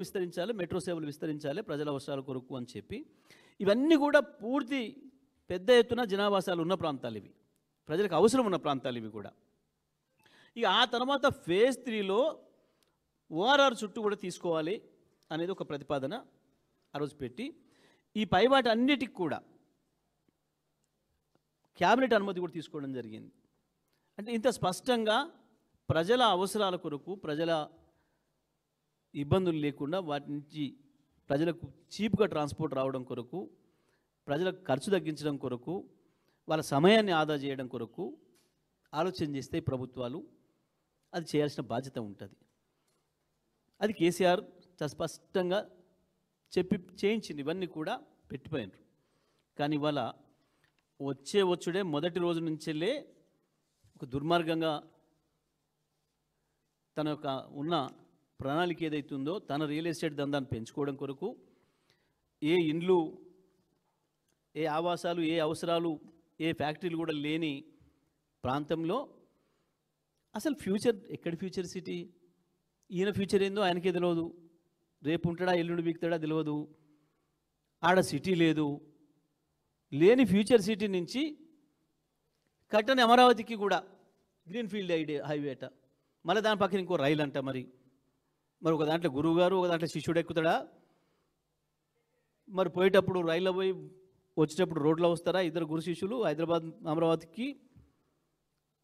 విస్తరించాలి, మెట్రో సేవలు విస్తరించాలి ప్రజల అవసరాల కొరకు అని చెప్పి ఇవన్నీ కూడా పూర్తి పెద్ద ఎత్తున జనావాసాలు ఉన్న ప్రాంతాలు ఇవి, ప్రజలకు అవసరం ఉన్న ప్రాంతాలు ఇవి కూడా. ఇక ఆ తర్వాత ఫేజ్ 3లో ఓఆర్ఆర్ చుట్టూ కూడా తీసుకోవాలి అనేది ఒక ప్రతిపాదన ఆ రోజు పెట్టి ఈ పై వాటి అన్నిటికి కూడా క్యాబినెట్ అనుమతి కూడా తీసుకోవడం జరిగింది. అంటే ఇంత స్పష్టంగా ప్రజల అవసరాల కొరకు, ప్రజల ఇబ్బందులు లేకుండా వాటి నుంచి ప్రజలకు చీప్గా ట్రాన్స్పోర్ట్ రావడం కొరకు, ప్రజలకు ఖర్చు తగ్గించడం కొరకు, వాళ్ళ సమయాన్ని ఆదా చేయడం కొరకు ఆలోచన చేస్తే ప్రభుత్వాలు అది చేయాల్సిన బాధ్యత ఉంటుంది. అది కేసీఆర్ చాలా స్పష్టంగా చెప్పి చేయించింది, ఇవన్నీ కూడా పెట్టిపోయినారు. కానీ ఇవాళ వచ్చుడే మొదటి రోజు నుంచెల్లే ఒక దుర్మార్గంగా తన యొక్క ఉన్న ప్రణాళిక ఏదైతుందో తన రియల్ ఎస్టేట్ దందాన్ని పెంచుకోవడం కొరకు, ఏ ఇండ్లు, ఏ ఆవాసాలు, ఏ అవసరాలు, ఏ ఫ్యాక్టరీలు కూడా లేని ప్రాంతంలో అసలు ఫ్యూచర్ ఎక్కడి ఫ్యూచర్ సిటీ, ఈయన ఫ్యూచర్ ఏందో ఆయనకే తెలియదు, రేపు ఉంటాడా ఎల్లుండి బీక్తాడా తెలియదు, ఆడ సిటీ లేదు, లేని ఫ్యూచర్ సిటీ నుంచి కట్టని అమరావతికి కూడా గ్రీన్ఫీల్డ్ హైవే అట, మళ్ళీ దాని పక్కన ఇంకో రైలు అంట. మరి ఒక దాంట్లో గురువు గారు, ఒక దాంట్లో శిష్యుడు ఎక్కుతాడా? మరి పోయేటప్పుడు రైల్లో పోయి వచ్చేటప్పుడు రోడ్లో వస్తారా ఇద్దరు గురు శిష్యులు హైదరాబాద్ అమరావతికి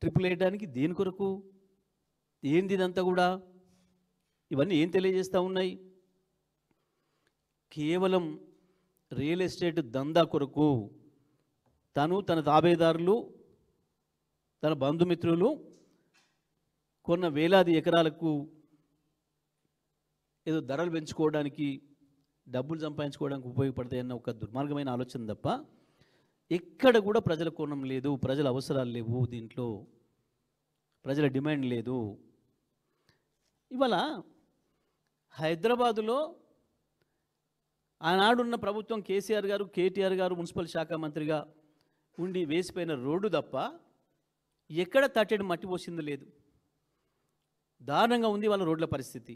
ట్రిపుల్ వేయడానికి? దేని కొరకు? ఏంది ఇదంతా కూడా? ఇవన్నీ ఏం తెలియజేస్తూ ఉన్నాయి? కేవలం రియల్ ఎస్టేట్ దందా కొరకు తను, తన తాబేదారులు, తన బంధుమిత్రులు కొన్న వేలాది ఎకరాలకు ఏదో ధరలు పెంచుకోవడానికి, డబ్బులు సంపాదించుకోవడానికి ఉపయోగపడతాయన్న ఒక దుర్మార్గమైన ఆలోచన తప్ప ఎక్కడ కూడా ప్రజల కోణం లేదు, ప్రజల అవసరాలు లేవు, దీంట్లో ప్రజల డిమాండ్ లేదు. ఇవాళ హైదరాబాదులో ఆనాడున్న ప్రభుత్వం కేసీఆర్ గారు, కేటీఆర్ గారు మున్సిపల్ శాఖ మంత్రిగా ఉండి వేసిపోయిన రోడ్డు తప్ప ఎక్కడ తట్టెడు మట్టి పోసింది లేదు. దారుణంగా ఉంది వాళ్ళ రోడ్ల పరిస్థితి.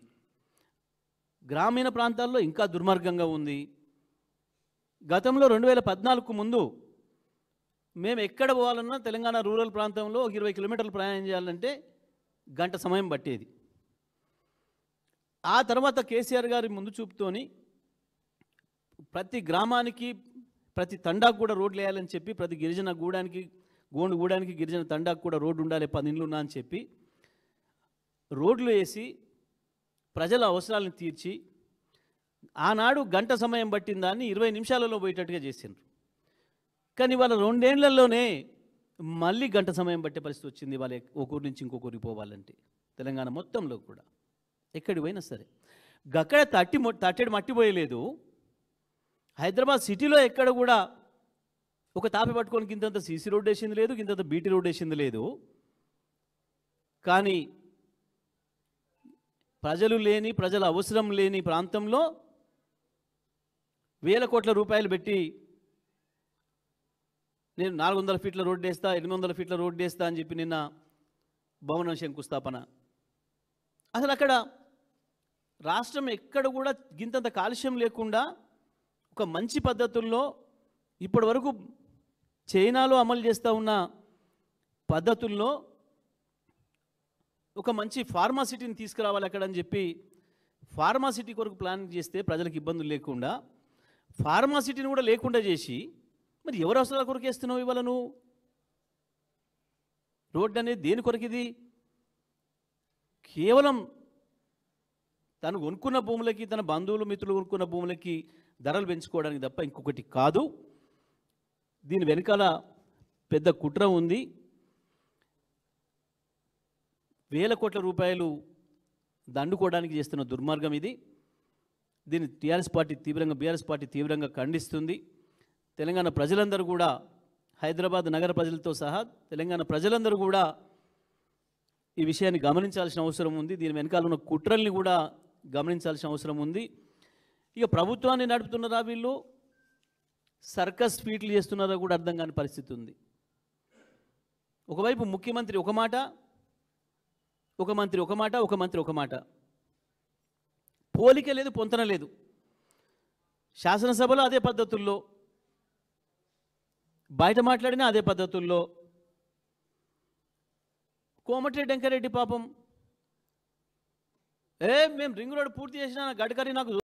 గ్రామీణ ప్రాంతాల్లో ఇంకా దుర్మార్గంగా ఉంది. గతంలో 2014కు ముందు మేము ఎక్కడ పోవాలన్నా తెలంగాణ రూరల్ ప్రాంతంలో 20 కిలోమీటర్లు ప్రయాణం చేయాలంటే గంట సమయం పట్టేది. ఆ తర్వాత కేసీఆర్ గారి ముందు చూపుతోని ప్రతి గ్రామానికి, ప్రతి తండాకు కూడా రోడ్లు వేయాలని చెప్పి, ప్రతి గిరిజన గూడానికి గిరిజన తండాకు కూడా రోడ్డు ఉండాలి, 10 ఇండ్లు ఉన్నా అని చెప్పి రోడ్లు వేసి ప్రజల అవసరాలను తీర్చి ఆనాడు గంట సమయం పట్టిన దాన్ని 20 నిమిషాలలో పోయేటట్టుగా చేసిండ్రు. కానీ వాళ్ళ 2 ఏళ్లలోనే మళ్ళీ గంట సమయం పట్టే పరిస్థితి వచ్చింది. వాళ్ళ ఒకరి నుంచి ఇంకొకరికి పోవాలంటే తెలంగాణ మొత్తంలో కూడా ఎక్కడికి పోయినా సరే. అక్కడ తట్టెడు మట్టిపోయలేదు. హైదరాబాద్ సిటీలో ఎక్కడ కూడా ఒక తాపి పట్టుకొని ఇంతంత సీసీ రోడ్ వేసింది లేదు, ఇంతంత బీటీ రోడ్ వేసింది లేదు. కానీ ప్రజలు లేని, ప్రజల అవసరం లేని ప్రాంతంలో వేల కోట్ల రూపాయలు పెట్టి నేను 400 ఫీట్ల రోడ్డు వేస్తా, 800 ఫీట్ల రోడ్డు వేస్తా అని చెప్పి నిన్న భవన శంకుస్థాపన. అసలు అక్కడ రాష్ట్రం ఎక్కడ కూడా గింతంత కాలుష్యం లేకుండా ఒక మంచి పద్ధతుల్లో ఇప్పటి వరకు చైనాలో అమలు చేస్తూ ఉన్న పద్ధతుల్లో ఒక మంచి ఫార్మాసిటీని తీసుకురావాలి అక్కడ అని చెప్పి ఫార్మాసిటీ కొరకు ప్లాన్ చేస్తే ప్రజలకు ఇబ్బందులు లేకుండా ఫార్మాసిటీని కూడా లేకుండా చేసి మరి ఎవరు అవసరాల కొరకు వేస్తున్నావు ఇవాళ నువ్వు? రోడ్డు అనేది దేని కొరకు? ఇది కేవలం తను కొనుక్కున్న భూములకి, తన బంధువులు మిత్రులు కొనుక్కున్న భూములకి ధరలు పెంచుకోవడానికి తప్ప ఇంకొకటి కాదు. దీని వెనకాల పెద్ద కుట్ర ఉంది. వేల కోట్ల రూపాయలు దండుకోవడానికి చేస్తున్న దుర్మార్గం ఇది. దీన్ని బీఆర్ఎస్ పార్టీ తీవ్రంగా ఖండిస్తుంది. తెలంగాణ ప్రజలందరూ కూడా, హైదరాబాద్ నగర ప్రజలతో సహా తెలంగాణ ప్రజలందరూ కూడా ఈ విషయాన్ని గమనించాల్సిన అవసరం ఉంది. దీని వెనకాల ఉన్న కుట్రల్ని కూడా గమనించాల్సిన అవసరం ఉంది. ఇక ప్రభుత్వాన్ని నడుపుతున్నారా వీళ్ళు, సర్కస్ ఫీట్లు చేస్తున్నారా కూడా అర్థం కాని పరిస్థితి ఉంది. ఒకవైపు ముఖ్యమంత్రి ఒక మాట, ఒక మంత్రి ఒక మాట, పోలిక లేదు, పొంతన లేదు. శాసనసభలో అదే పద్ధతుల్లో, బయట మాట్లాడినా అదే పద్ధతుల్లో. కోమటిరెడ్డి వెంకరెడ్డి పాపం మేము రింగ్ రోడ్ పూర్తి చేసినా గడ్కరీ నాకు